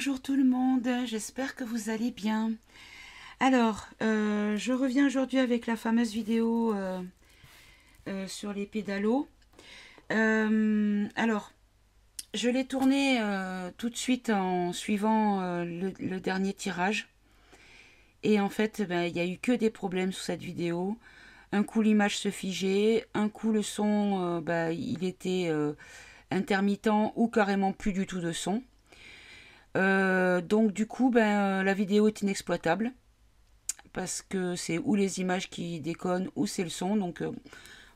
Bonjour tout le monde, j'espère que vous allez bien. Alors, je reviens aujourd'hui avec la fameuse vidéo sur les pédalos. Alors, je l'ai tournée tout de suite en suivant le dernier tirage. Et en fait, ben, il n'y a eu que des problèmes sur cette vidéo. Un coup, l'image se figeait. Un coup, le son, ben, il était intermittent ou carrément plus du tout de son. Donc du coup, ben, la vidéo est inexploitable parce que c'est ou les images qui déconnent ou c'est le son. Donc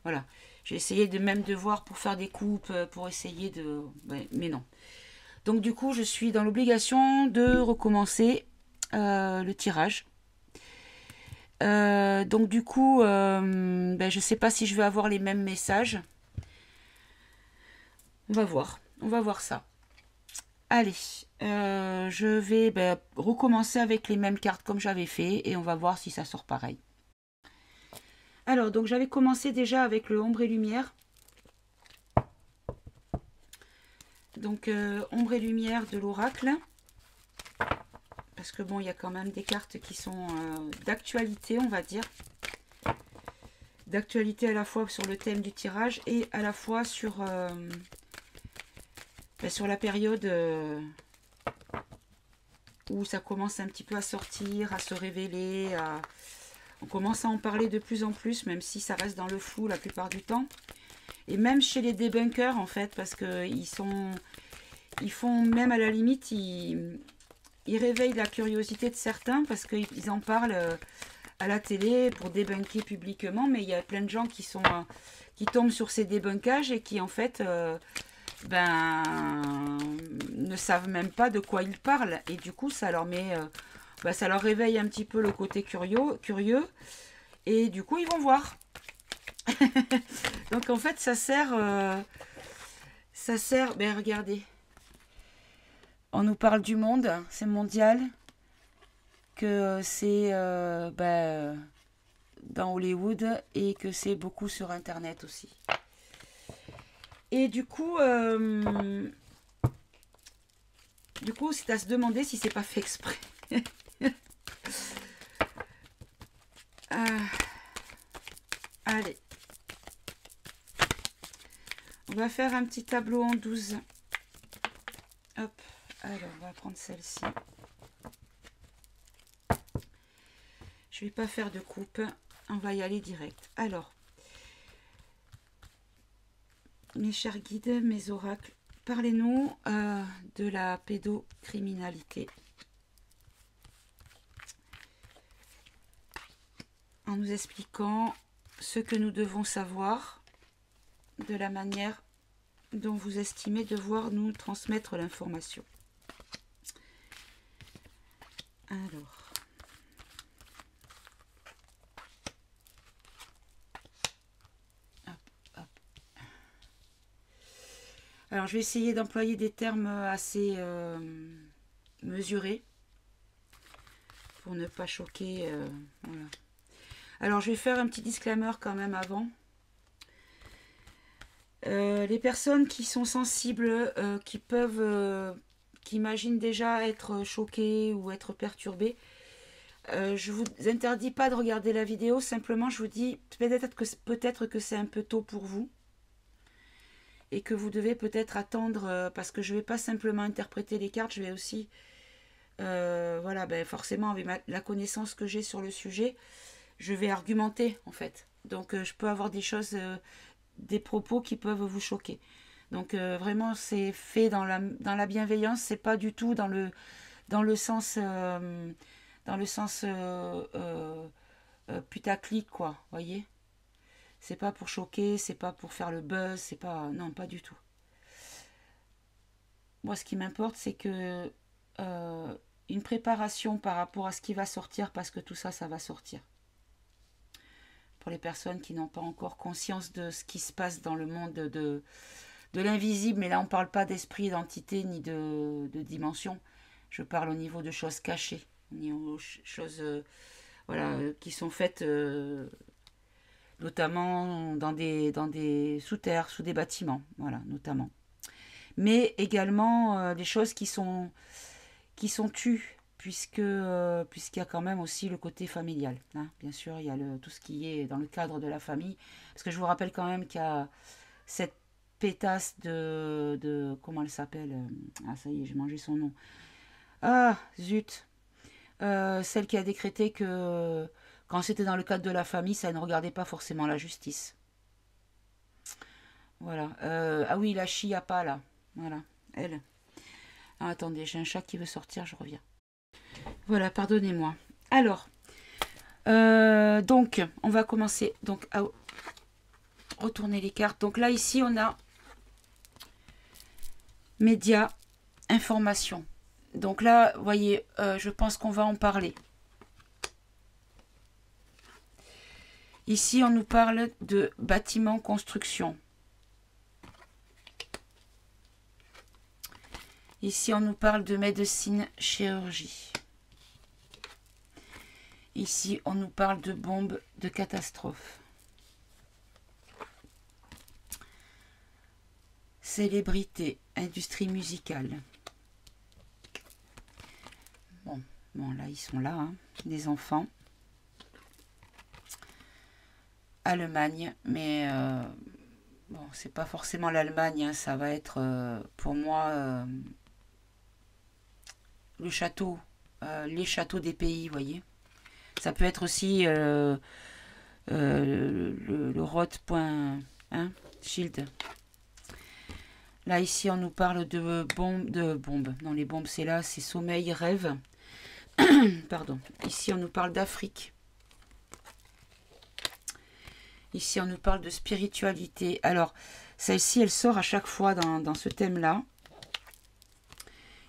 voilà, j'ai essayé de même de voir pour faire des coupes, pour essayer de... Ouais, mais non. Donc du coup, je suis dans l'obligation de recommencer le tirage. Donc du coup, ben, je sais pas si je vais avoir les mêmes messages. On va voir ça. Allez, je vais recommencer avec les mêmes cartes comme j'avais fait et on va voir si ça sort pareil. Alors, donc j'avais commencé déjà avec le ombre et lumière. Donc, ombre et lumière de l'oracle. Parce que bon, il y a quand même des cartes qui sont d'actualité, on va dire. D'actualité à la fois sur le thème du tirage et à la fois sur la période... où ça commence un petit peu à sortir, à se révéler, on commence à en parler de plus en plus, même si ça reste dans le flou la plupart du temps. Et même chez les débunkers, en fait, parce qu'ils font, même à la limite, ils réveillent la curiosité de certains, parce qu'ils en parlent à la télé pour débunker publiquement, mais il y a plein de gens qui tombent sur ces débunkages et qui, en fait... ne savent même pas de quoi ils parlent et du coup ça leur met ça leur réveille un petit peu le côté curieux et du coup ils vont voir. Donc en fait ça sert ben regardez, on nous parle du monde, c'est mondial, que c'est dans Hollywood et que c'est beaucoup sur internet aussi. Et du coup, c'est à se demander si c'est pas fait exprès. Allez. On va faire un petit tableau en 12. Hop. Alors, on va prendre celle-ci. Je vais pas faire de coupe. On va y aller direct. Alors. Mes chers guides, mes oracles, parlez-nous de la pédocriminalité. En nous expliquant ce que nous devons savoir de la manière dont vous estimez devoir nous transmettre l'information. Alors. Alors, je vais essayer d'employer des termes assez mesurés pour ne pas choquer. Voilà. Alors, je vais faire un petit disclaimer quand même avant. Les personnes qui sont sensibles, qui imaginent déjà être choquées ou être perturbées, je vous interdis pas de regarder la vidéo. Simplement, je vous dis peut-être que c'est un peu tôt pour vous. Et que vous devez peut-être attendre, parce que je ne vais pas simplement interpréter les cartes, je vais aussi, voilà, ben forcément avec la connaissance que j'ai sur le sujet, je vais argumenter en fait. Donc je peux avoir des choses, des propos qui peuvent vous choquer. Donc vraiment c'est fait dans la bienveillance, c'est pas du tout dans le sens, putaclic quoi, voyez. C'est pas pour choquer, c'est pas pour faire le buzz, c'est pas... Non, pas du tout. Moi, ce qui m'importe, c'est que une préparation par rapport à ce qui va sortir, parce que tout ça, ça va sortir. Pour les personnes qui n'ont pas encore conscience de ce qui se passe dans le monde de l'invisible, mais là, on ne parle pas d'esprit, d'entité, ni de dimension. Je parle au niveau de choses cachées, au niveau de choses voilà, qui sont faites... notamment dans des sous-terres, sous des bâtiments, voilà, notamment. Mais également des choses qui sont qui sont tus, puisqu'il y a quand même aussi le côté familial. Hein. Bien sûr, il y a tout ce qui est dans le cadre de la famille. Parce que je vous rappelle quand même qu'il y a cette pétasse comment elle s'appelle? Ah, ça y est, j'ai mangé son nom. Ah, zut. Celle qui a décrété que quand c'était dans le cadre de la famille, ça ne regardait pas forcément la justice. Voilà. Ah oui, la Chiappa, là. Voilà, elle. Ah, attendez, j'ai un chat qui veut sortir, je reviens. Voilà, pardonnez-moi. Alors, donc, on va commencer donc à retourner les cartes. Donc là, ici, on a médias, information. Donc là, vous voyez, je pense qu'on va en parler. Ici, on nous parle de bâtiment, construction. Ici, on nous parle de médecine, chirurgie. Ici, on nous parle de bombes, de catastrophes. Célébrité, industrie musicale. Bon, là, ils sont là, hein, des enfants. Allemagne, mais bon, c'est pas forcément l'Allemagne, hein, ça va être pour moi le château, les châteaux des pays, vous voyez. Ça peut être aussi le Roth.Shield. Shield. Là, ici, on nous parle de bombes. Non, les bombes, c'est là, c'est sommeil, rêve. Pardon. Ici, on nous parle d'Afrique. Ici, on nous parle de spiritualité. Alors, celle-ci, elle sort à chaque fois dans ce thème-là.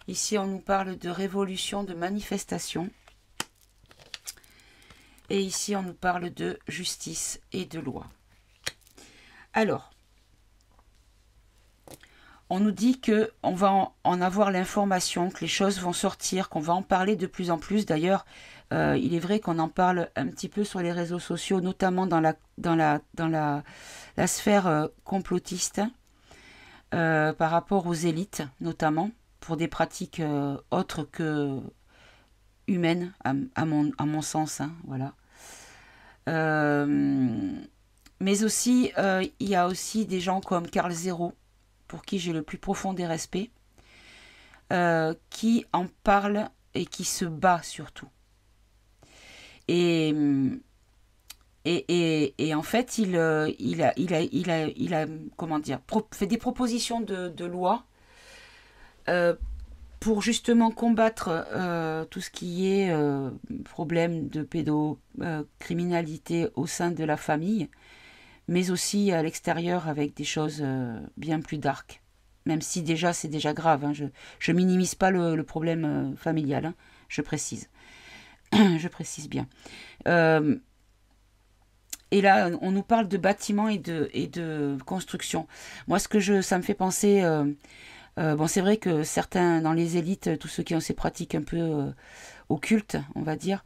Ici, on nous parle de révolution, de manifestation. Et ici, on nous parle de justice et de loi. Alors, on nous dit qu'on va en avoir l'information, que les choses vont sortir, qu'on va en parler de plus en plus. D'ailleurs, il est vrai qu'on en parle un petit peu sur les réseaux sociaux, notamment dans la sphère complotiste, par rapport aux élites, notamment, pour des pratiques autres que humaines, à mon sens. Hein, voilà. Mais aussi, il y a aussi des gens comme Karl Zéro, pour qui j'ai le plus profond des respects, qui en parle et qui se bat surtout. Et en fait, il a comment dire, fait des propositions de loi pour justement combattre tout ce qui est problème de pédocriminalité au sein de la famille, mais aussi à l'extérieur avec des choses bien plus dark. Même si déjà c'est déjà grave, hein. Je minimise pas le problème familial, hein, je précise. Je précise bien. Et là, on nous parle de bâtiments et de construction. Moi, ça me fait penser... bon, c'est vrai que certains, dans les élites, tous ceux qui ont ces pratiques un peu occultes, on va dire,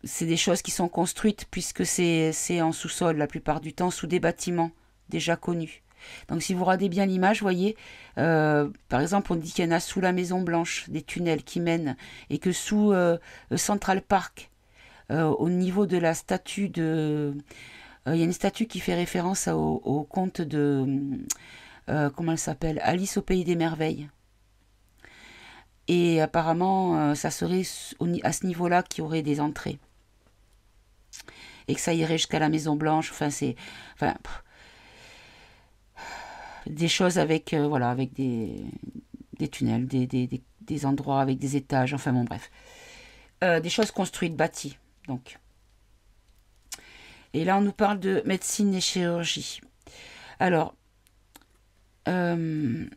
c'est des choses qui sont construites puisque c'est en sous-sol la plupart du temps, sous des bâtiments déjà connus. Donc si vous regardez bien l'image, vous voyez, par exemple, on dit qu'il y en a sous la Maison Blanche, des tunnels qui mènent, et que sous Central Park, au niveau de la statue il y a une statue qui fait référence au conte de... comment elle s'appelle? Alice au Pays des Merveilles. Et apparemment, ça serait à ce niveau-là qu'il y aurait des entrées. Et que ça irait jusqu'à la Maison Blanche. Enfin, c'est... Enfin, des choses avec, voilà, avec des tunnels, des endroits avec des étages. Enfin, bon, bref. Des choses construites, bâties, donc. Et là, on nous parle de médecine et chirurgie. Alors... on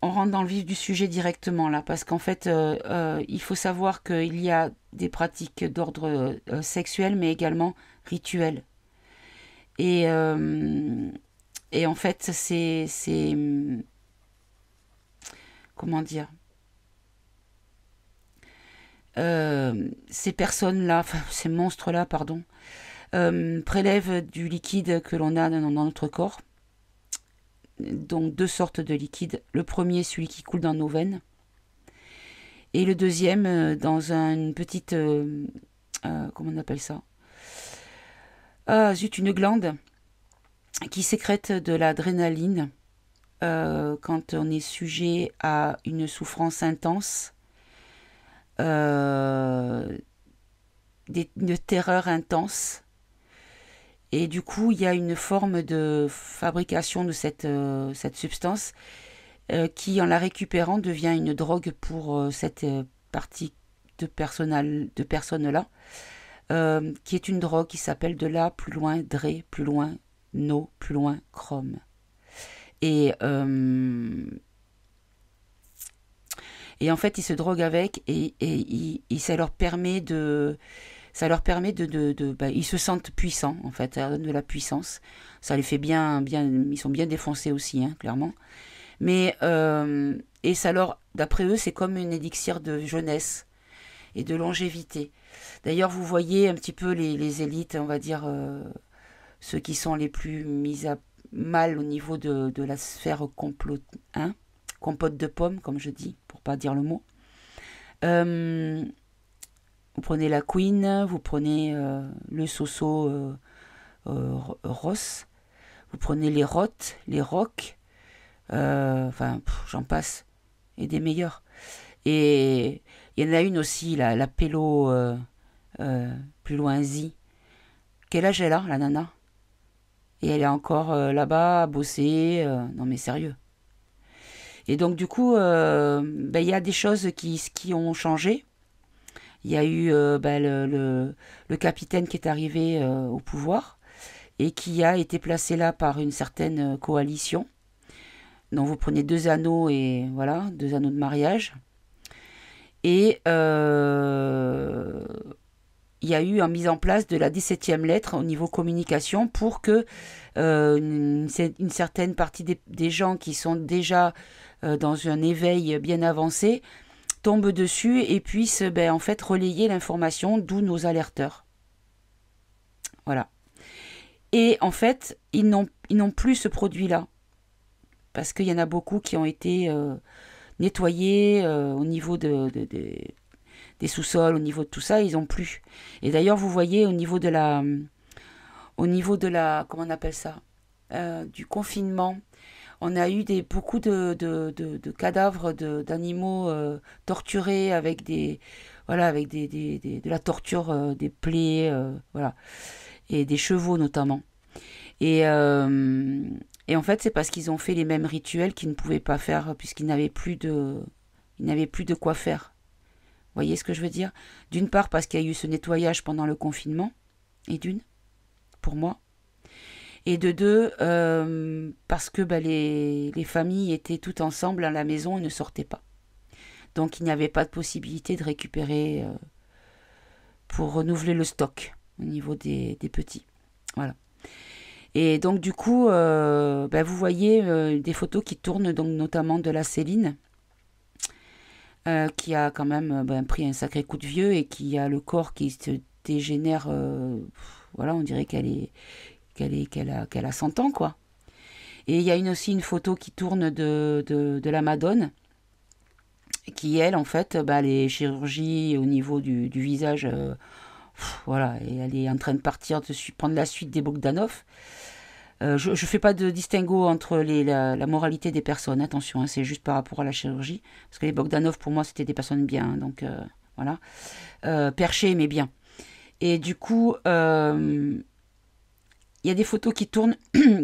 rentre dans le vif du sujet directement là, parce qu'en fait, il faut savoir qu'il y a des pratiques d'ordre sexuel, mais également rituel. Et en fait, c'est comment dire, ces personnes-là, enfin ces monstres-là, pardon, prélèvent du liquide que l'on a dans notre corps, donc 2 sortes de liquides. Le premier, celui qui coule dans nos veines. Et le deuxième, dans une petite... comment on appelle ça? Ah, zut, une glande qui sécrète de l'adrénaline quand on est sujet à une souffrance intense, une terreur intense. Et du coup, il y a une forme de fabrication de cette substance qui, en la récupérant, devient une drogue pour cette partie de personnes-là, qui est une drogue qui s'appelle de la, plus loin, Dre, plus loin, No, plus loin, Chrome. Et en fait, ils se droguent avec et ça leur permet de... ils se sentent puissants, en fait, ça leur donne de la puissance. Ça les fait bien, ils sont bien défoncés aussi, hein, clairement. Mais, et ça leur, d'après eux, c'est comme une élixir de jeunesse et de longévité. D'ailleurs, vous voyez un petit peu les élites, on va dire, ceux qui sont les plus mis à mal au niveau de la sphère compote de pommes, comme je dis, pour pas dire le mot. Vous prenez la Queen, vous prenez le Soso Ross, vous prenez les Roth, les Rock, enfin, j'en passe, et des meilleurs. Et il y en a une aussi, la Pélo, plus loin, Z. Quel âge elle a, la nana? Et elle est encore là-bas, à bosser, non mais sérieux. Et donc du coup, il y a des choses qui ont changé. Il y a eu le capitaine qui est arrivé au pouvoir et qui a été placé là par une certaine coalition. Donc vous prenez 2 anneaux et voilà, 2 anneaux de mariage. Et il y a eu une mise en place de la 17e lettre au niveau communication pour que une certaine partie des gens qui sont déjà dans un éveil bien avancé tombent dessus et puissent en fait relayer l'information, d'où nos alerteurs. Voilà. Et en fait, ils n'ont plus ce produit-là. Parce qu'il y en a beaucoup qui ont été nettoyés au niveau des sous-sols, au niveau de tout ça, ils n'ont plus. Et d'ailleurs, vous voyez au niveau de la comment on appelle ça, du confinement, on a eu beaucoup de cadavres d'animaux torturés avec de la torture, des plaies, voilà, et des chevaux notamment. Et en fait, c'est parce qu'ils ont fait les mêmes rituels qu'ils ne pouvaient pas faire puisqu'ils n'avaient plus de quoi faire. Vous voyez ce que je veux dire? D'une part parce qu'il y a eu ce nettoyage pendant le confinement, et pour moi. Et de 2, parce que les familles étaient toutes ensemble à la maison et ne sortaient pas. Donc il n'y avait pas de possibilité de récupérer pour renouveler le stock au niveau des petits. Voilà. Et donc du coup, vous voyez des photos qui tournent, donc notamment de la Céline, qui a quand même pris un sacré coup de vieux et qui a le corps qui se dégénère. Voilà, on dirait qu'elle a 100 ans, quoi. Et il y a aussi une photo qui tourne de la Madone, qui, elle, en fait, les chirurgies au niveau du visage, voilà, et elle est en train de partir, prendre la suite des Bogdanov. Je ne fais pas de distinguo entre la moralité des personnes, attention, hein, c'est juste par rapport à la chirurgie, parce que les Bogdanov, pour moi, c'était des personnes bien, hein, donc voilà, perchées, mais bien. Et du coup, il y a des photos qui tournent,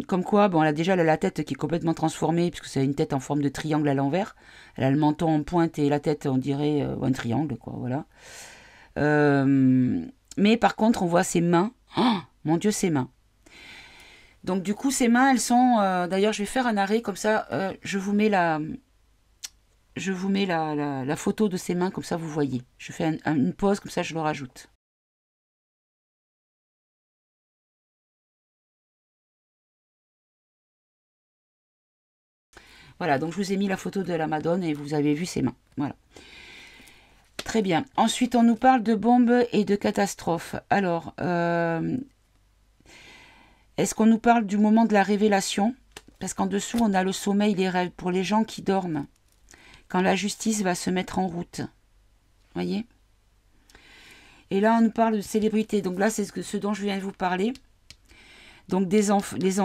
comme quoi, bon, elle a la tête qui est complètement transformée, puisque c'est une tête en forme de triangle à l'envers. Elle a le menton en pointe et la tête, on dirait, un triangle, quoi, voilà. Mais par contre, on voit ses mains. Oh, mon Dieu, ses mains. Donc du coup, ces mains, elles sont... D'ailleurs, je vais faire un arrêt, comme ça, je vous mets la photo de ces mains, comme ça, vous voyez. Je fais une pause, comme ça, je le rajoute. Voilà, donc je vous ai mis la photo de la Madone et vous avez vu ses mains. Voilà. Très bien. Ensuite, on nous parle de bombes et de catastrophes. Alors... est-ce qu'on nous parle du moment de la révélation? Parce qu'en dessous, on a le sommeil, les rêves, pour les gens qui dorment. Quand la justice va se mettre en route. Voyez? Et là, on nous parle de célébrité. Donc là, c'est ce dont je viens de vous parler. Donc les enfants, les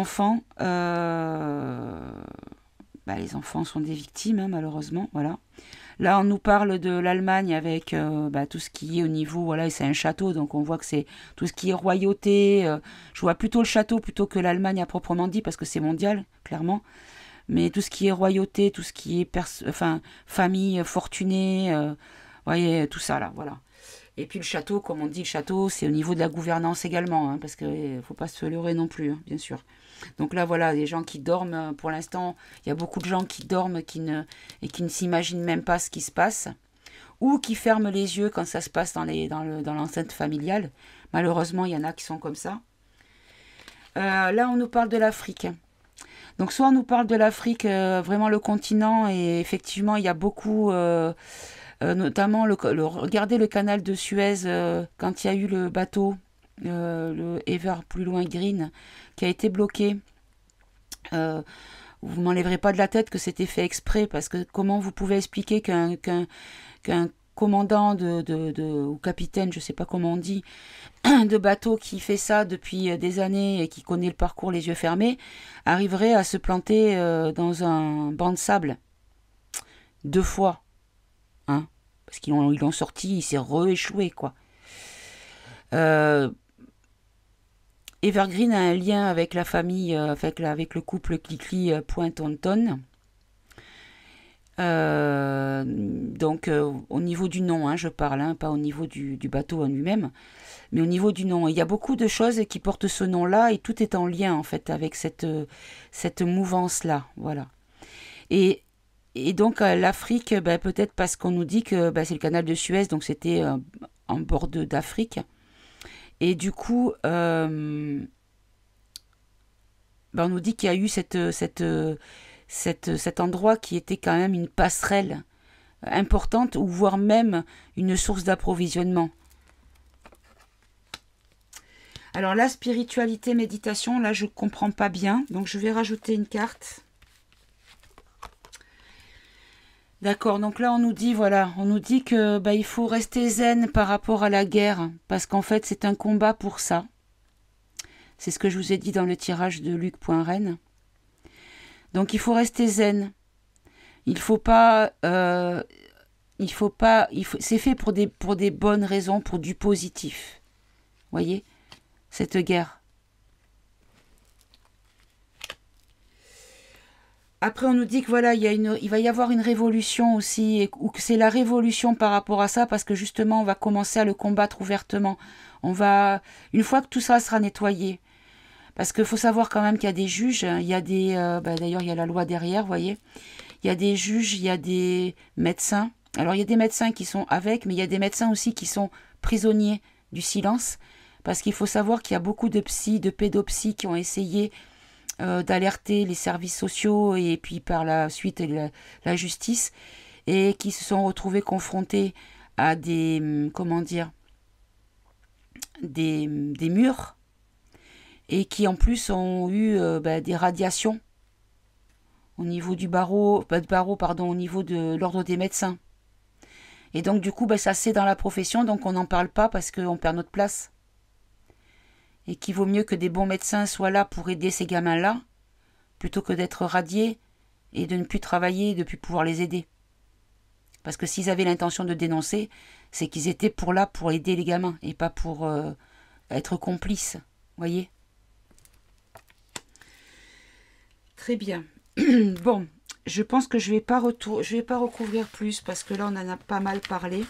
enfants sont des victimes, hein, malheureusement. Voilà. Là, on nous parle de l'Allemagne avec tout ce qui est au niveau, voilà, c'est un château, donc on voit que c'est tout ce qui est royauté. Je vois plutôt le château plutôt que l'Allemagne à proprement dit, parce que c'est mondial, clairement. Mais tout ce qui est royauté, tout ce qui est famille fortunée, voyez, tout ça là, voilà. Et puis le château, comme on dit, le château, c'est au niveau de la gouvernance également, hein, parce qu'il ne faut pas se leurrer non plus, hein, bien sûr. Donc là, voilà, les gens qui dorment, pour l'instant, il y a beaucoup de gens qui dorment et qui ne s'imaginent même pas ce qui se passe, ou qui ferment les yeux quand ça se passe dans l'enceinte familiale. Malheureusement, il y en a qui sont comme ça. Là, on nous parle de l'Afrique. Donc soit on nous parle de l'Afrique, vraiment le continent, et effectivement, il y a beaucoup... notamment, regardez le canal de Suez, quand il y a eu le bateau, le Ever plus loin Green, qui a été bloqué. Vous m'enlèverez pas de la tête que c'était fait exprès, parce que comment vous pouvez expliquer qu'un commandant ou capitaine, je sais pas comment on dit, de bateau qui fait ça depuis des années et qui connaît le parcours les yeux fermés, arriverait à se planter dans un banc de sable 2 fois, hein, parce qu'ils l'ont sorti, il s'est rééchoué, quoi. Evergreen a un lien avec la famille, avec le couple Klikli Pointonton. Donc au niveau du nom, hein, je parle, hein, pas au niveau du bateau en lui-même, mais au niveau du nom. Il y a beaucoup de choses qui portent ce nom-là, et tout est en lien en fait avec cette mouvance-là, voilà. Et donc l'Afrique, peut-être parce qu'on nous dit que c'est le canal de Suez, donc c'était en bord d'Afrique. Et du coup, on nous dit qu'il y a eu cet endroit qui était quand même une passerelle importante, ou voire même une source d'approvisionnement. Alors la spiritualité, méditation, là je ne comprends pas bien, donc je vais rajouter une carte. D'accord, donc là on nous dit, voilà, on nous dit que il faut rester zen par rapport à la guerre, parce qu'en fait c'est un combat pour ça. C'est ce que je vous ai dit dans le tirage de Luc.Rennes. Donc il faut rester zen. Il faut pas, c'est fait pour des bonnes raisons, pour du positif. Voyez, cette guerre. Après, on nous dit que voilà, il va y avoir une révolution aussi, ou que c'est la révolution par rapport à ça, parce que justement, on va commencer à le combattre ouvertement. Une fois que tout ça sera nettoyé, parce qu'il faut savoir quand même qu'il y a des juges, il y a d'ailleurs, il y a la loi derrière, vous voyez. Il y a des juges, il y a des médecins. Alors, il y a des médecins qui sont avec, mais il y a des médecins aussi qui sont prisonniers du silence, parce qu'il faut savoir qu'il y a beaucoup de psys, de pédopsies qui ont essayé d'alerter les services sociaux et puis par la suite la justice, et qui se sont retrouvés confrontés à des murs, et qui en plus ont eu des radiations au niveau du au niveau de l'ordre des médecins. Et donc du coup ça c'est dans la profession, donc on n'en parle pas parce qu'on perd notre place. Et qu'il vaut mieux que des bons médecins soient là pour aider ces gamins-là, plutôt que d'être radiés et de ne plus travailler et de ne plus pouvoir les aider. Parce que s'ils avaient l'intention de dénoncer, c'est qu'ils étaient là pour aider les gamins, et pas pour être complices. Voyez ? Très bien. Bon, je pense que je vais pas recouvrir plus, parce que là, on en a pas mal parlé.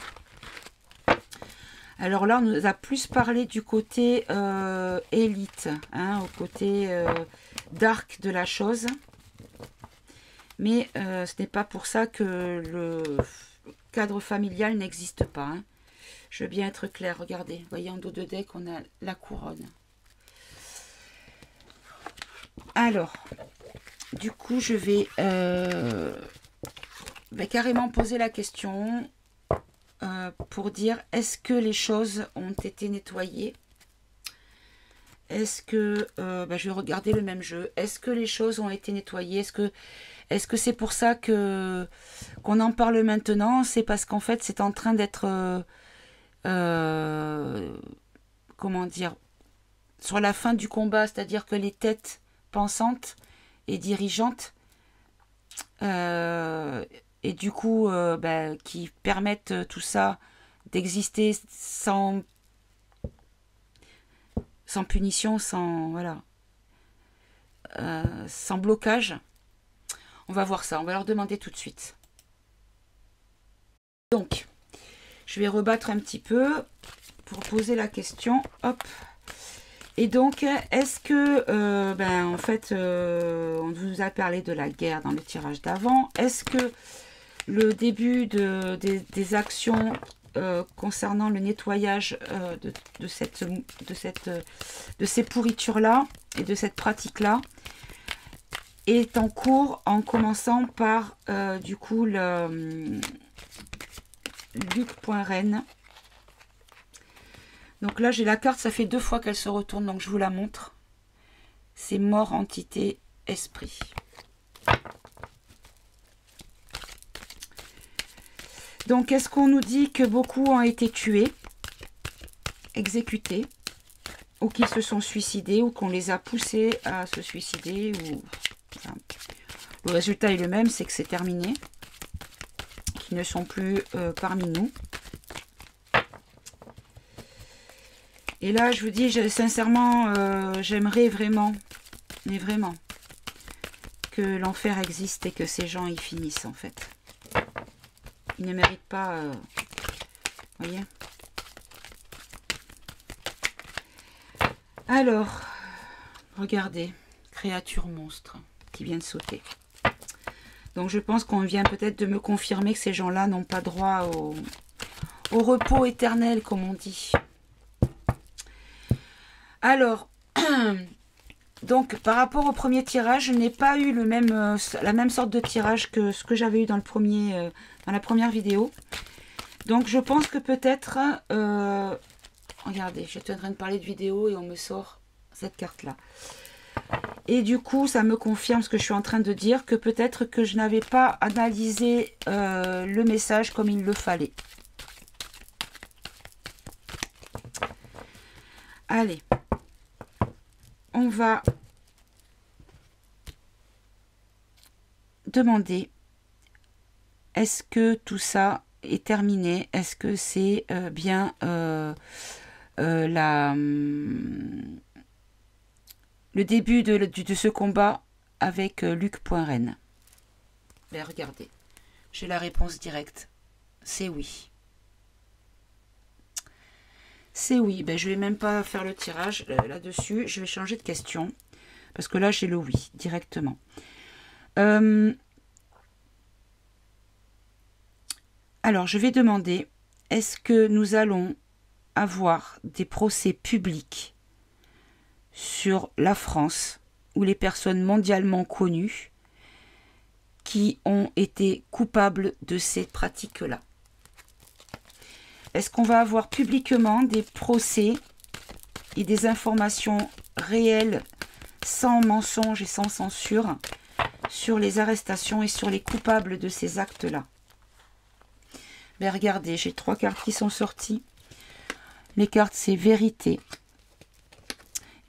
Alors là, on nous a plus parlé du côté élite, hein, au côté dark de la chose. Mais ce n'est pas pour ça que le cadre familial n'existe pas. Hein. Je veux bien être claire. Regardez, vous voyez en dos de deck, on a la couronne. Alors, du coup, je vais carrément poser la question pour dire, est-ce que les choses ont été nettoyées? Est-ce que... je vais regarder le même jeu. Est-ce que les choses ont été nettoyées? Est-ce que c'est pour ça que qu'on en parle maintenant? C'est parce qu'en fait, c'est en train d'être... comment dire? Sur la fin du combat, c'est-à-dire que les têtes pensantes et dirigeantes, et du coup, qui permettent tout ça d'exister sans punition, sans, voilà, sans blocage. On va voir ça, on va leur demander tout de suite. Donc, je vais rebattre un petit peu pour poser la question. Hop. Et donc, est-ce que, en fait, on vous a parlé de la guerre dans le tirage d'avant. Est-ce que le début des actions concernant le nettoyage de ces pourritures-là et de cette pratique-là est en cours, en commençant par, du coup, le Luc.Rennes. Donc là, j'ai la carte, ça fait 2 fois qu'elle se retourne, donc je vous la montre. C'est mort, entité, esprit. Donc, est-ce qu'on nous dit que beaucoup ont été tués, exécutés, ou qui se sont suicidés, ou qu'on les a poussés à se suicider, ou... Enfin, le résultat est le même, c'est que c'est terminé, qu'ils ne sont plus parmi nous. Et là, je vous dis, sincèrement, j'aimerais vraiment, mais vraiment, que l'enfer existe et que ces gens y finissent, en fait. Ils ne méritent pas, voyez. Alors, regardez, créature monstre qui vient de sauter. Donc, je pense qu'on vient peut-être de me confirmer que ces gens-là n'ont pas droit au repos éternel, comme on dit. Alors, donc par rapport au premier tirage, je n'ai pas eu la même sorte de tirage que ce que j'avais eu dans la première vidéo. Donc je pense que peut-être, regardez, j'étais en train de parler de vidéo et on me sort cette carte-là. Et du coup, ça me confirme ce que je suis en train de dire, que peut-être que je n'avais pas analysé le message comme il le fallait. Allez. On va demander, est-ce que tout ça est terminé? Est-ce que c'est bien le début de ce combat avec Luc.Rennes? Ben, regardez, j'ai la réponse directe. C'est oui. C'est oui. Ben, je ne vais même pas faire le tirage là-dessus. Je vais changer de question. Parce que là, j'ai le oui, directement. Alors, je vais demander, est-ce que nous allons avoir des procès publics sur la France ou les personnes mondialement connues qui ont été coupables de ces pratiques-là? Est-ce qu'on va avoir publiquement des procès et des informations réelles, sans mensonge et sans censure, sur les arrestations et sur les coupables de ces actes-là? Ben regardez, j'ai 3 cartes qui sont sorties. Les cartes, c'est vérité,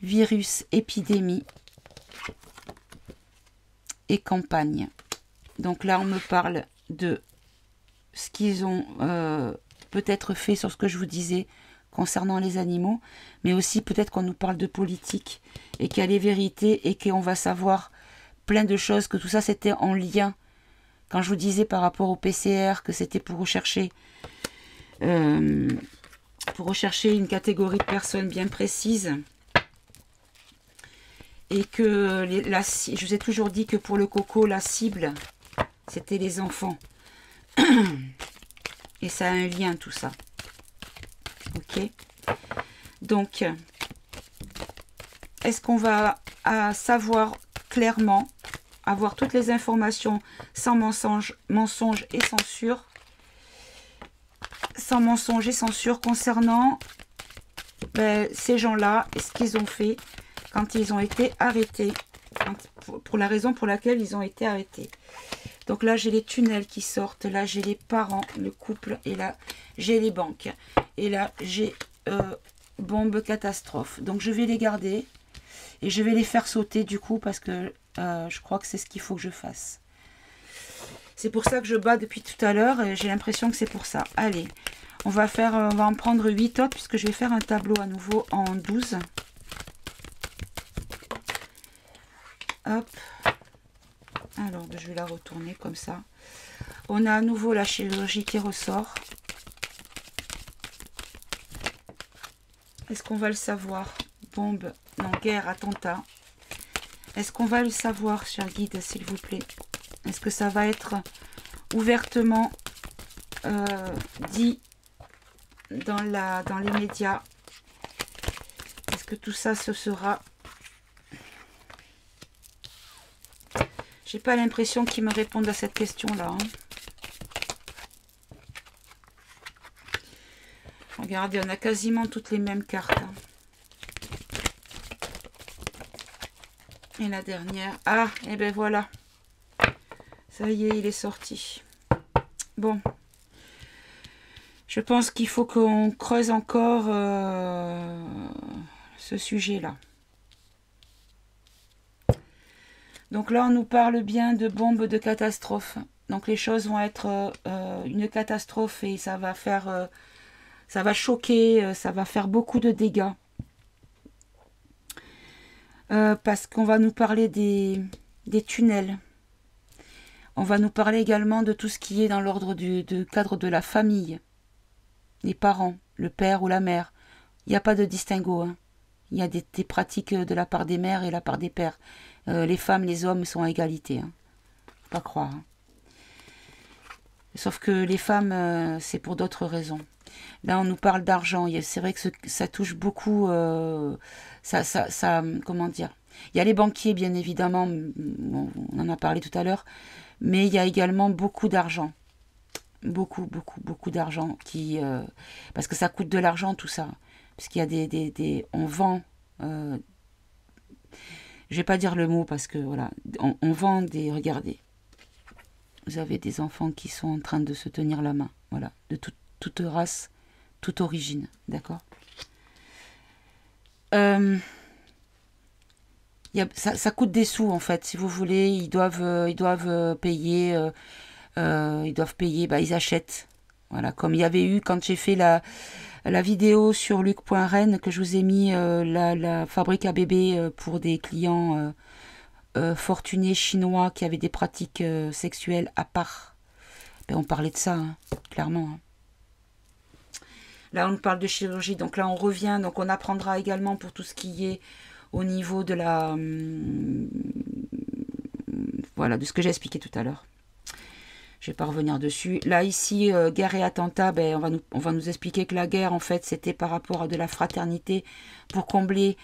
virus, épidémie et campagne. Donc là, on me parle de ce qu'ils ont peut-être fait sur ce que je vous disais concernant les animaux, mais aussi peut-être qu'on nous parle de politique et qu'il y a les vérités et qu'on va savoir plein de choses, que tout ça c'était en lien. Quand je vous disais par rapport au PCR que c'était pour rechercher une catégorie de personnes bien précise, et que je vous ai toujours dit que pour le coco, la cible, c'était les enfants. Et ça a un lien tout ça. Ok. Donc, est-ce qu'on va savoir clairement, avoir toutes les informations sans mensonge et censure, concernant ben, ces gens-là, ce qu'ils ont fait quand ils ont été arrêtés, pour la raison pour laquelle ils ont été arrêtés. Donc là, j'ai les tunnels qui sortent, là, j'ai les parents, le couple, et là, j'ai les banques. Et là, j'ai bombe catastrophe. Donc, je vais les garder et je vais les faire sauter du coup parce que je crois que c'est ce qu'il faut que je fasse. C'est pour ça que je bats depuis tout à l'heure et j'ai l'impression que c'est pour ça. Allez, on va en prendre 8 autres puisque je vais faire un tableau à nouveau en 12. Hop. Alors, je vais la retourner comme ça. On a à nouveau la chirurgie qui ressort. Est-ce qu'on va le savoir? Bombe, non, guerre, attentat. Est-ce qu'on va le savoir, cher guide, s'il vous plaît? Est-ce que ça va être ouvertement dit dans les médias? Est-ce que tout ça se sera... J'ai pas l'impression qu'ils me répondent à cette question-là. Hein. Regardez, on a quasiment toutes les mêmes cartes. Hein. Et la dernière. Ah, et ben voilà. Ça y est, il est sorti. Bon. Je pense qu'il faut qu'on creuse encore ce sujet-là. Donc là, on nous parle bien de bombes de catastrophe. Donc les choses vont être une catastrophe et ça va faire... ça va choquer, ça va faire beaucoup de dégâts. Parce qu'on va nous parler des tunnels. On va nous parler également de tout ce qui est dans l'ordre du cadre de la famille. Les parents, le père ou la mère. Il n'y a pas de distinguo. Hein. Il y a des pratiques de la part des mères et de la part des pères. Les femmes, les hommes sont à égalité. Hein. Faut pas croire. Hein. Sauf que les femmes, c'est pour d'autres raisons. Là, on nous parle d'argent. C'est vrai que ça touche beaucoup... comment dire? Il y a les banquiers, bien évidemment. On en a parlé tout à l'heure. Mais il y a également beaucoup d'argent. Beaucoup d'argent. Parce que ça coûte de l'argent, tout ça. Parce qu'il y a on vend... je vais pas dire le mot parce que, voilà. On vend des... Regardez. Vous avez des enfants qui sont en train de se tenir la main. Voilà. De toute race, toute origine. D'accord? Ça coûte des sous, en fait. Si vous voulez, ils doivent payer. Ils achètent. Voilà. Comme il y avait eu quand j'ai fait la vidéo sur Luc.Rennes, que je vous ai mis la fabrique à bébé pour des clients... fortunés chinois qui avaient des pratiques sexuelles à part. Ben, on parlait de ça, hein, clairement. Hein. Là, on parle de chirurgie, donc là, on revient. Donc, on apprendra également pour tout ce qui est au niveau de la... voilà, de ce que j'ai expliqué tout à l'heure. Je ne vais pas revenir dessus. Là, ici, guerre et attentat, ben, on va nous expliquer que la guerre, en fait, c'était par rapport à de la fraternité pour combler...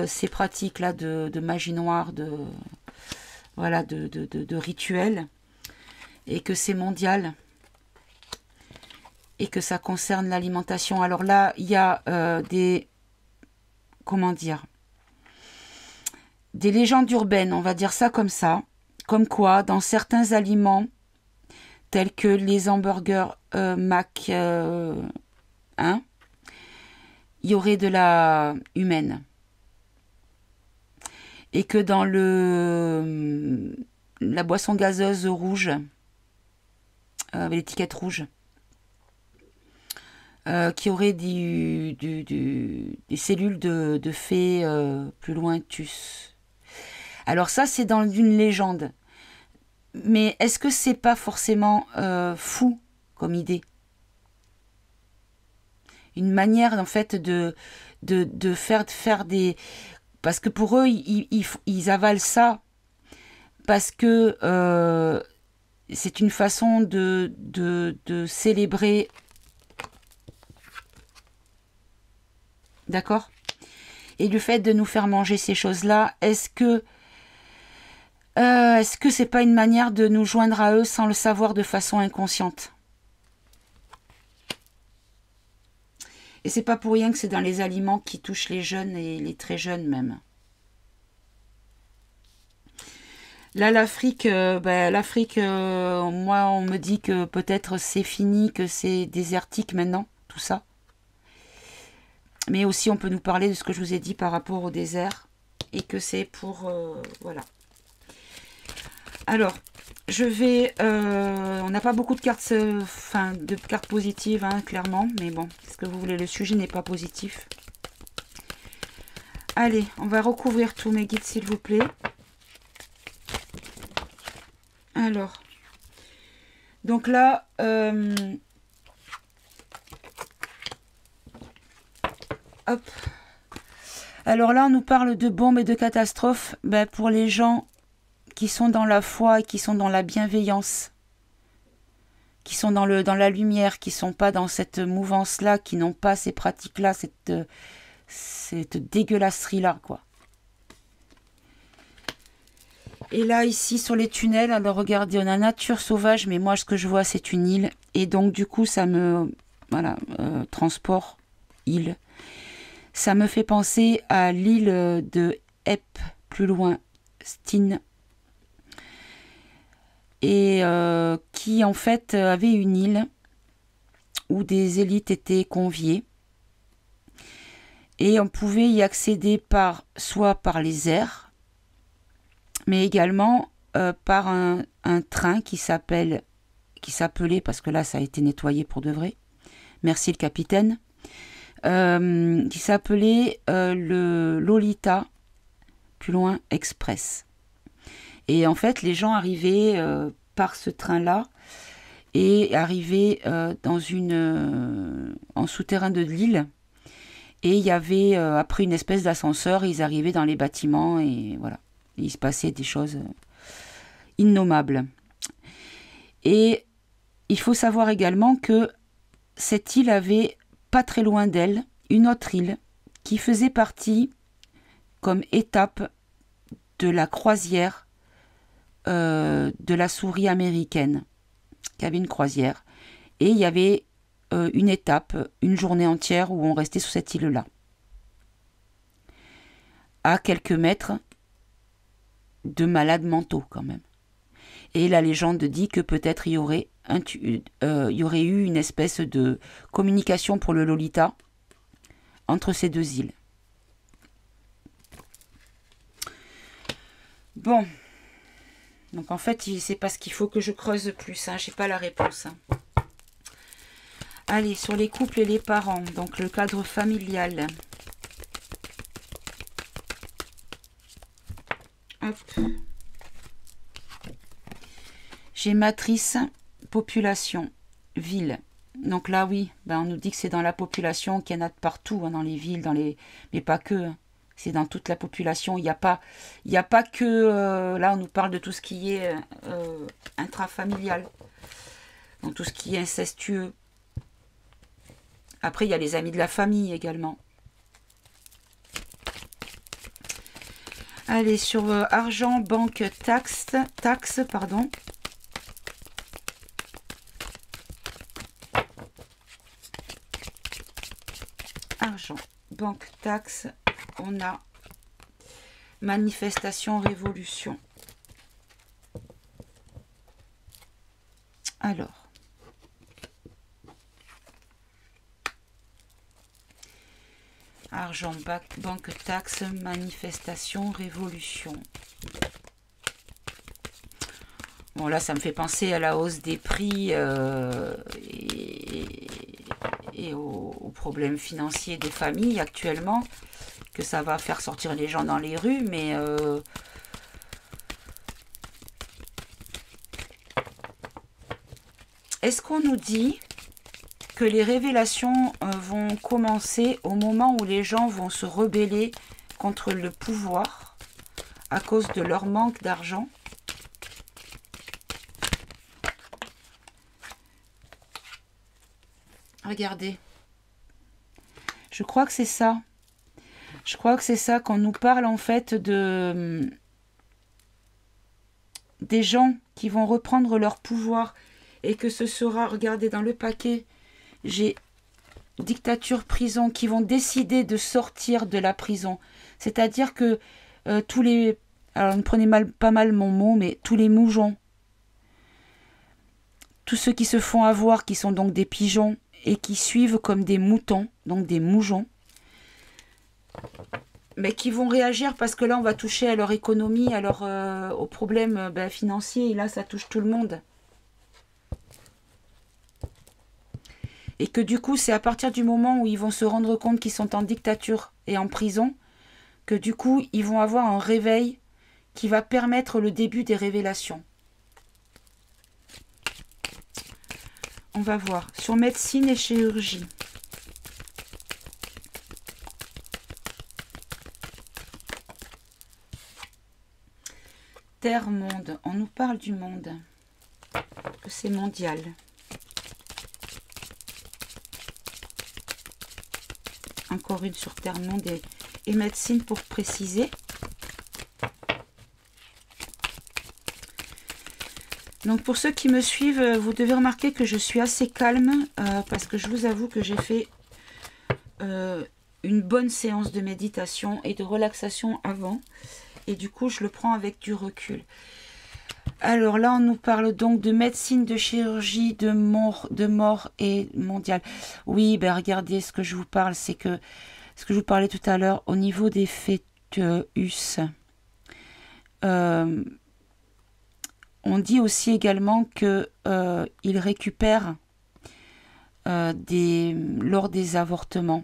ces pratiques-là de magie noire, de rituels, et que c'est mondial, et que ça concerne l'alimentation. Alors là, il y a comment dire, des légendes urbaines, on va dire ça, comme quoi, dans certains aliments, tels que les hamburgers Mac, il y aurait de la humaine. Et que dans la boisson gazeuse rouge, avec l'étiquette rouge, qui aurait des cellules de fées plus loin tus. Alors ça, c'est dans une légende. Mais est-ce que c'est pas forcément fou comme idée? Une manière, en fait, de faire des... Parce que pour eux, ils avalent ça parce que c'est une façon de célébrer. D'accord? Et le fait de nous faire manger ces choses-là, est-ce que c'est pas une manière de nous joindre à eux sans le savoir de façon inconsciente? Et c'est pas pour rien que c'est dans les aliments qui touchent les jeunes et les très jeunes même. Là, l'Afrique, moi, on me dit que peut-être c'est fini, que c'est désertique maintenant, tout ça. Mais aussi, on peut nous parler de ce que je vous ai dit par rapport au désert. Et que c'est pour... voilà. Alors, je vais... on n'a pas beaucoup de cartes, de cartes positives, hein, clairement. Mais bon, ce que vous voulez, le sujet n'est pas positif. Allez, on va recouvrir tous mes guides, s'il vous plaît. Alors, donc là, hop. Alors là, on nous parle de bombes et de catastrophes pour les gens qui sont dans la foi et qui sont dans la bienveillance, qui sont dans la lumière, qui ne sont pas dans cette mouvance-là, qui n'ont pas ces pratiques-là, cette dégueulasserie-là, quoi. Et là, ici, sur les tunnels, alors regardez, on a nature sauvage, mais moi, ce que je vois, c'est une île. Et donc, du coup, ça me... Voilà, transport, île. Ça me fait penser à l'île de Ep, plus loin, Stin. Et qui, en fait, avait une île où des élites étaient conviées. Et on pouvait y accéder soit par les airs, mais également par un train qui s'appelait, parce que là ça a été nettoyé pour de vrai, merci le capitaine, qui s'appelait le Lolita, plus loin, Express. Et en fait les gens arrivaient par ce train-là et arrivaient en souterrain de l'île. Et il y avait après une espèce d'ascenseur, ils arrivaient dans les bâtiments et voilà. Il se passait des choses innommables. Et il faut savoir également que cette île avait, pas très loin d'elle, une autre île qui faisait partie comme étape de la croisière de la souris américaine, qui avait une croisière. Et il y avait une étape, une journée entière où on restait sur cette île-là. À quelques mètres de malades mentaux quand même. Et la légende dit que peut-être il y aurait eu une espèce de communication pour le Lolita entre ces deux îles. Bon. Donc en fait, c'est parce qu'il faut que je creuse plus. Hein. J'ai pas la réponse. Hein. Allez, sur les couples et les parents. Donc le cadre familial. Hop. J'ai matrice, population, ville. Donc là, oui, on nous dit que c'est dans la population, qu'il y en a de partout, hein, dans les villes, mais pas que. Hein. C'est dans toute la population. Il n'y a pas que... là, on nous parle de tout ce qui est intrafamilial. Donc tout ce qui est incestueux. Après, il y a les amis de la famille également. Allez, sur argent, banque, taxe, pardon. Argent, banque, taxe, on a manifestation, révolution. Alors. Argent, banque, taxe, manifestation, révolution. Bon, là, ça me fait penser à la hausse des prix et aux problèmes financiers des familles actuellement, que ça va faire sortir les gens dans les rues, mais est-ce qu'on nous dit que les révélations vont commencer au moment où les gens vont se rebeller contre le pouvoir à cause de leur manque d'argent? Regardez. Je crois que c'est ça. Je crois que c'est ça qu'on nous parle en fait des gens qui vont reprendre leur pouvoir et que ce sera, regardez dans le paquet, j'ai dictature, prison, qui vont décider de sortir de la prison. C'est-à-dire que tous les... Alors, ne prenez pas mal mon mot, mais tous les moujons, tous ceux qui se font avoir, qui sont donc des pigeons, et qui suivent comme des moutons, donc des moujons, mais qui vont réagir parce que là, on va toucher à leur économie, à leur, aux problèmes financiers, et là, ça touche tout le monde. Et que du coup, c'est à partir du moment où ils vont se rendre compte qu'ils sont en dictature et en prison, que du coup, ils vont avoir un réveil qui va permettre le début des révélations. On va voir. Sur médecine et chirurgie. Terre, monde. On nous parle du monde. Que c'est mondial. Encore une sur Terre, monde et médecine pour préciser. Donc pour ceux qui me suivent, vous devez remarquer que je suis assez calme parce que je vous avoue que j'ai fait une bonne séance de méditation et de relaxation avant. Et du coup, je le prends avec du recul. Alors là, on nous parle donc de médecine, de chirurgie, de mort et mondiale. Oui, ben regardez, ce que je vous parle, c'est que ce que je vous parlais tout à l'heure, au niveau des fœtus, on dit aussi également que ils récupèrent lors des avortements.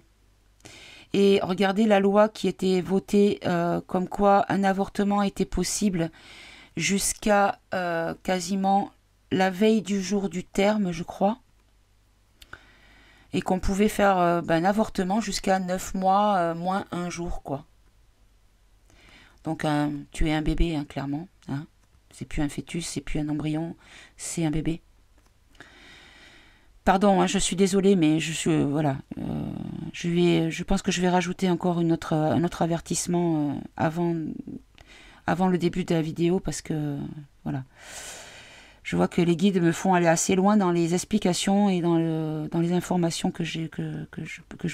Et regardez la loi qui était votée comme quoi un avortement était possible jusqu'à quasiment la veille du jour du terme, je crois. Et qu'on pouvait faire un avortement jusqu'à 9 mois, moins un jour, quoi. Donc tuer un bébé, hein, clairement. Hein. C'est plus un fœtus, c'est plus un embryon, c'est un bébé. Pardon, hein, je suis désolée, mais je suis voilà. Je pense que je vais rajouter encore un autre avertissement avant le début de la vidéo parce que voilà. Je vois que les guides me font aller assez loin dans les explications et dans les informations que je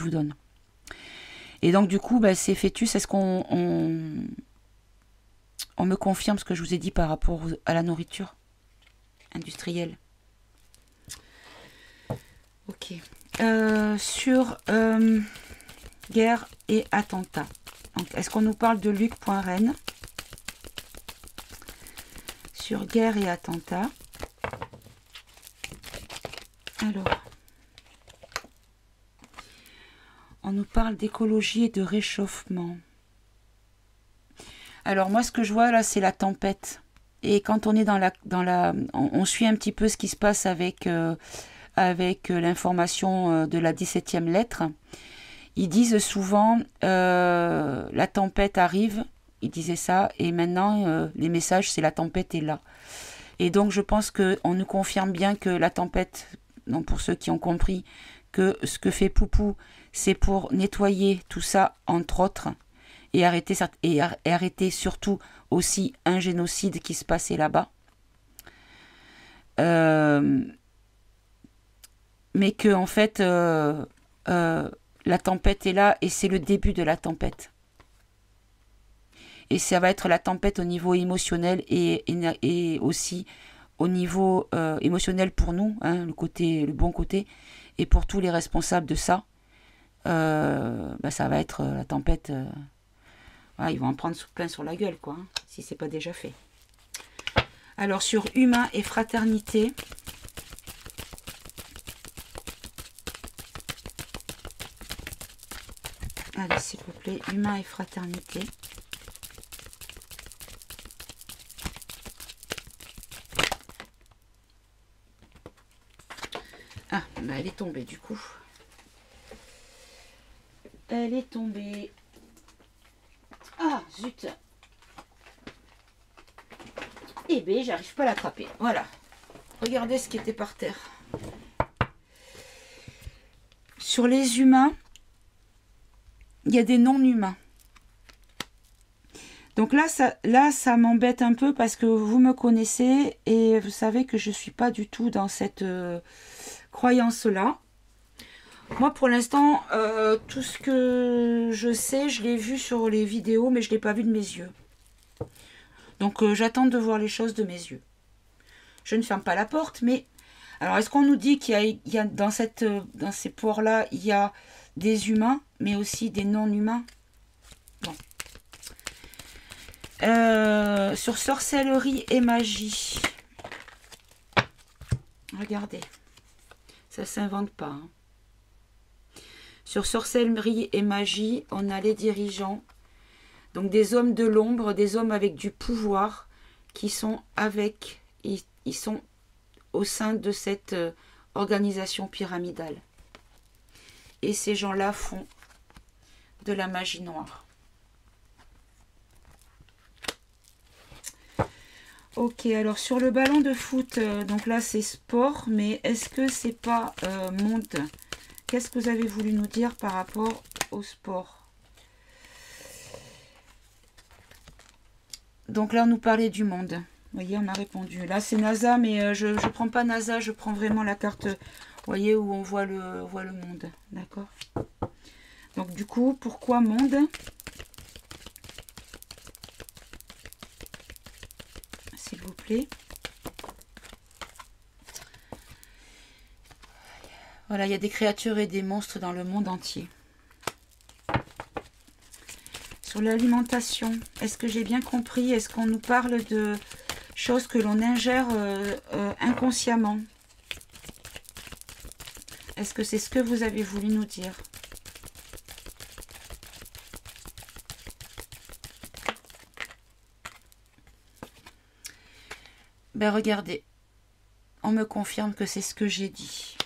vous donne. Et donc du coup, ces fœtus, est-ce qu'on me confirme ce que je vous ai dit par rapport à la nourriture industrielle? Ok. Sur guerre et attentat. Est-ce qu'on nous parle de Luc Poinren sur guerre et attentat? Alors, on nous parle d'écologie et de réchauffement. Alors moi, ce que je vois là, c'est la tempête. Et quand on est on suit un petit peu ce qui se passe avec l'information de la 17e lettre. Ils disent souvent la tempête arrive, ils disaient ça, et maintenant les messages c'est la tempête est là. Et donc je pense qu'on nous confirme bien que la tempête, donc pour ceux qui ont compris, que ce que fait Poupou, c'est pour nettoyer tout ça, entre autres, et arrêter surtout aussi un génocide qui se passait là-bas. Mais que en fait la tempête est là et c'est le début de la tempête. Et ça va être la tempête au niveau émotionnel et aussi au niveau émotionnel pour nous, hein, le bon côté, et pour tous les responsables de ça, ça va être la tempête. Voilà, ils vont en prendre plein sur la gueule, quoi, hein, si c'est pas déjà fait. Alors sur humain et fraternité. Allez, s'il vous plaît, humain et fraternité. Ah, elle est tombée du coup. Elle est tombée. Ah, zut. Eh bien, j'arrive pas à l'attraper. Voilà. Regardez ce qui était par terre. Sur les humains, il y a des non-humains. Donc là, ça m'embête un peu parce que vous me connaissez et vous savez que je ne suis pas du tout dans cette croyance-là. Moi, pour l'instant, tout ce que je sais, je l'ai vu sur les vidéos, mais je ne l'ai pas vu de mes yeux. Donc, j'attends de voir les choses de mes yeux. Je ne ferme pas la porte, mais... Alors, est-ce qu'on nous dit qu'il y a dans ces poires-là, il y a des humains, mais aussi des non-humains? Bon. Sur sorcellerie et magie. Regardez. Ça ne s'invente pas. Hein. Sur sorcellerie et magie, on a les dirigeants. Donc des hommes de l'ombre, des hommes avec du pouvoir qui sont avec... Ils sont au sein de cette organisation pyramidale. Et ces gens-là font de la magie noire. Ok, alors sur le ballon de foot, donc là c'est sport, mais est-ce que c'est pas monde? Qu'est-ce que vous avez voulu nous dire par rapport au sport? Donc là on nous parlait du monde. Vous voyez, on a répondu. Là c'est NASA, mais je ne prends pas NASA, je prends vraiment la carte, vous voyez, où on voit le monde. D'accord? Donc du coup, pourquoi monde? S'il vous plaît. Voilà, il y a des créatures et des monstres dans le monde entier. Sur l'alimentation, est-ce que j'ai bien compris? Est-ce qu'on nous parle de choses que l'on ingère inconsciemment? Est-ce que c'est ce que vous avez voulu nous dire? Ben regardez, on me confirme que c'est ce que j'ai dit.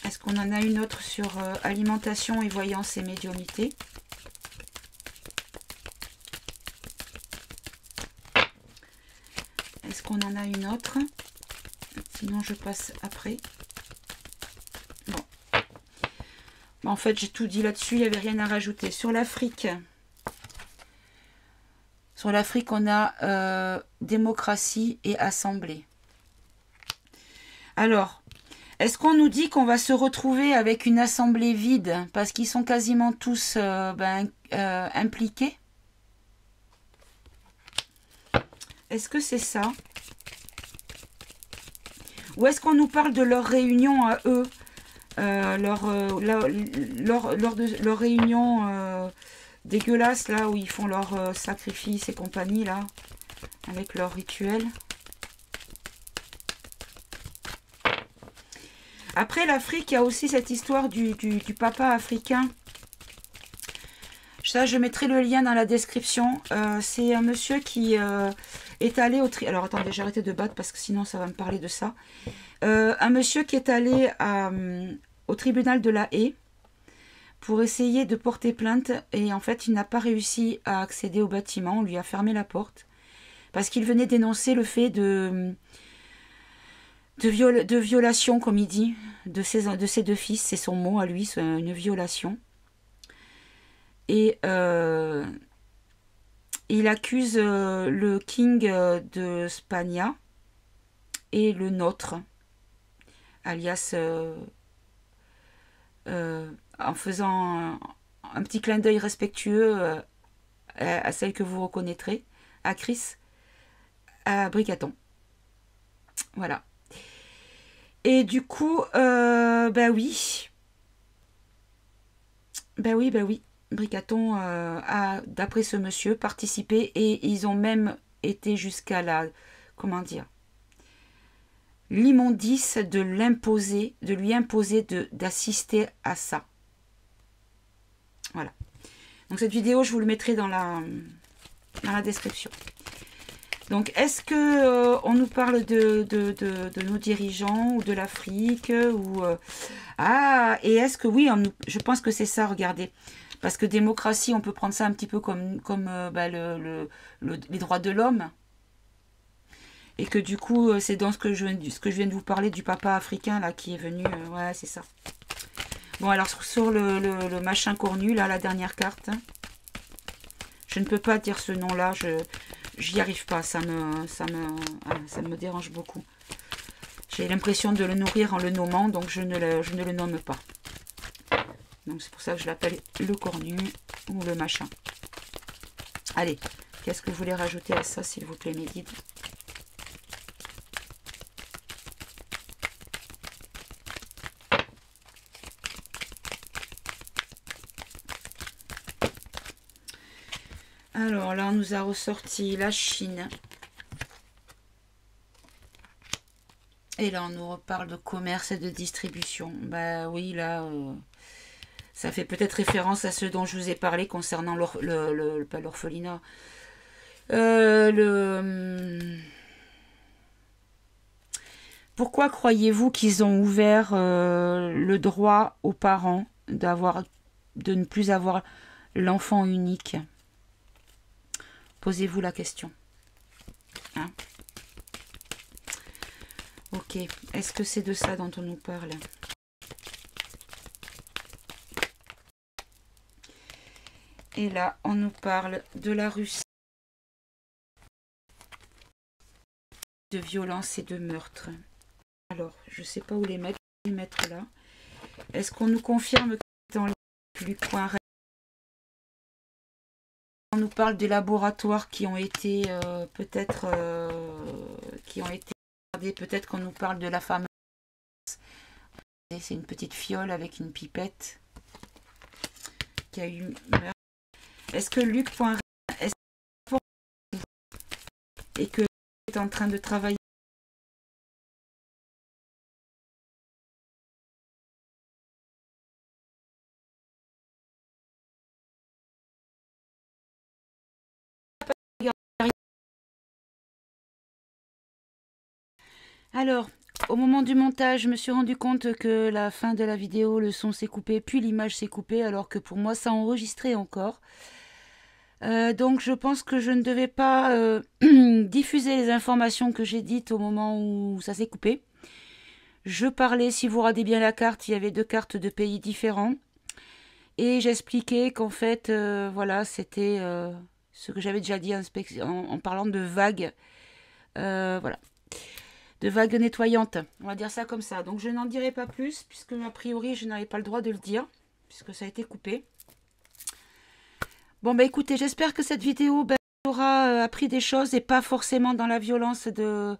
Est-ce qu'on en a une autre sur alimentation et voyance et médiumnité? Est-ce qu'on en a une autre? Sinon je passe après. Bon. En fait j'ai tout dit là-dessus, il n'y avait rien à rajouter. Sur l'Afrique. Sur l'Afrique, on a démocratie et assemblée. Alors, est-ce qu'on nous dit qu'on va se retrouver avec une assemblée vide parce qu'ils sont quasiment tous impliqués? Est-ce que c'est ça? Ou est-ce qu'on nous parle de leur réunion à eux, lors de leur réunion dégueulasse, là, où ils font leurs sacrifices et compagnie, là, avec leurs rituels. Après, l'Afrique, il y a aussi cette histoire du papa africain. Ça, je mettrai le lien dans la description. C'est un monsieur qui est allé au... Alors, attendez, j'ai arrêté de battre parce que sinon, ça va me parler de ça. Un monsieur qui est allé au tribunal de La Haye pour essayer de porter plainte. Et en fait, il n'a pas réussi à accéder au bâtiment. On lui a fermé la porte. Parce qu'il venait dénoncer le fait de violation, comme il dit, de ses deux fils. C'est son mot à lui, c'est une violation. Et il accuse le king de Spagna et le nôtre, alias... en faisant un petit clin d'œil respectueux à celle que vous reconnaîtrez, à Chris, à Bricaton. Voilà. Et du coup, bah oui. Bah oui. Bricaton a, d'après ce monsieur, participé et ils ont même été jusqu'à la... Comment dire? L'immondice de l'imposer, de lui imposer d'assister à ça. Voilà. Donc cette vidéo, je vous le mettrai dans la description. Donc, est-ce que on nous parle de nos dirigeants ou de l'Afrique ou ah, et est-ce que oui, je pense que c'est ça, regardez. Parce que démocratie, on peut prendre ça un petit peu comme les droits de l'homme. Et que du coup, c'est dans ce que je viens de vous parler du papa africain là qui est venu. Ouais, c'est ça. Bon, alors sur le machin cornu, là, la dernière carte. Je ne peux pas dire ce nom-là. J'y arrive pas. Ça me dérange beaucoup. J'ai l'impression de le nourrir en le nommant, donc je ne le nomme pas. Donc c'est pour ça que je l'appelle le cornu ou le machin. Allez, qu'est-ce que je voulais rajouter à ça, s'il vous plaît, mes guides? Alors là, on nous a ressorti la Chine. Et là, on nous reparle de commerce et de distribution. Bah oui, là, ça fait peut-être référence à ce dont je vous ai parlé concernant pas l'orphelinat. Pourquoi croyez-vous qu'ils ont ouvert le droit aux parents de ne plus avoir l'enfant unique? Posez-vous la question. Hein? Ok, est-ce que c'est de ça dont on nous parle? Et là, on nous parle de la Russie, de violence et de meurtre. Alors, je ne sais pas où les mettre, je vais les mettre là. Est-ce qu'on nous confirme que dans Luc Poincaré, on nous parle des laboratoires qui ont été peut-être peut-être qu'on nous parle de la fameuse. C'est une petite fiole avec une pipette qui a eu. Est-ce que Luc Poincaré est pour et que est en train de travailler? Alors, au moment du montage, je me suis rendu compte que la fin de la vidéo, le son s'est coupé, puis l'image s'est coupée, alors que pour moi, ça enregistrait encore. Donc, je pense que je ne devais pas diffuser les informations que j'ai dites au moment où ça s'est coupé. Je parlais, si vous regardez bien la carte, il y avait 2 cartes de pays différents. Et j'expliquais qu'en fait, voilà, c'était ce que j'avais déjà dit en parlant de vagues. Voilà. De vagues nettoyantes, on va dire ça comme ça. Donc je n'en dirai pas plus, puisque a priori je n'avais pas le droit de le dire, puisque ça a été coupé. Bon bah écoutez, j'espère que cette vidéo aura appris des choses et pas forcément dans la violence de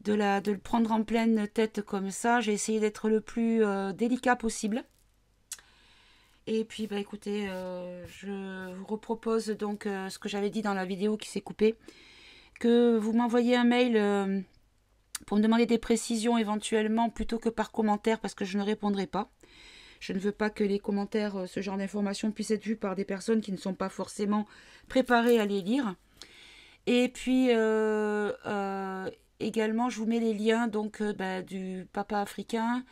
le prendre en pleine tête comme ça. J'ai essayé d'être le plus délicat possible. Et puis bah écoutez, je vous repropose donc ce que j'avais dit dans la vidéo qui s'est coupée, que vous m'envoyez un mail pour me demander des précisions éventuellement plutôt que par commentaire, parce que je ne répondrai pas. Je ne veux pas que les commentaires, ce genre d'informations puissent être vus par des personnes qui ne sont pas forcément préparées à les lire. Et puis également, je vous mets les liens donc du papa africain.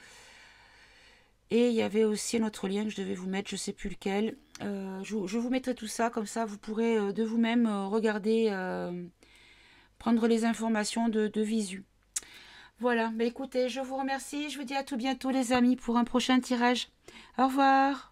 Et il y avait aussi un autre lien que je devais vous mettre, je ne sais plus lequel. Je vous mettrai tout ça, comme ça vous pourrez de vous-même regarder, prendre les informations de visu. Voilà, bah écoutez, je vous remercie. Je vous dis à tout bientôt les amis pour un prochain tirage. Au revoir.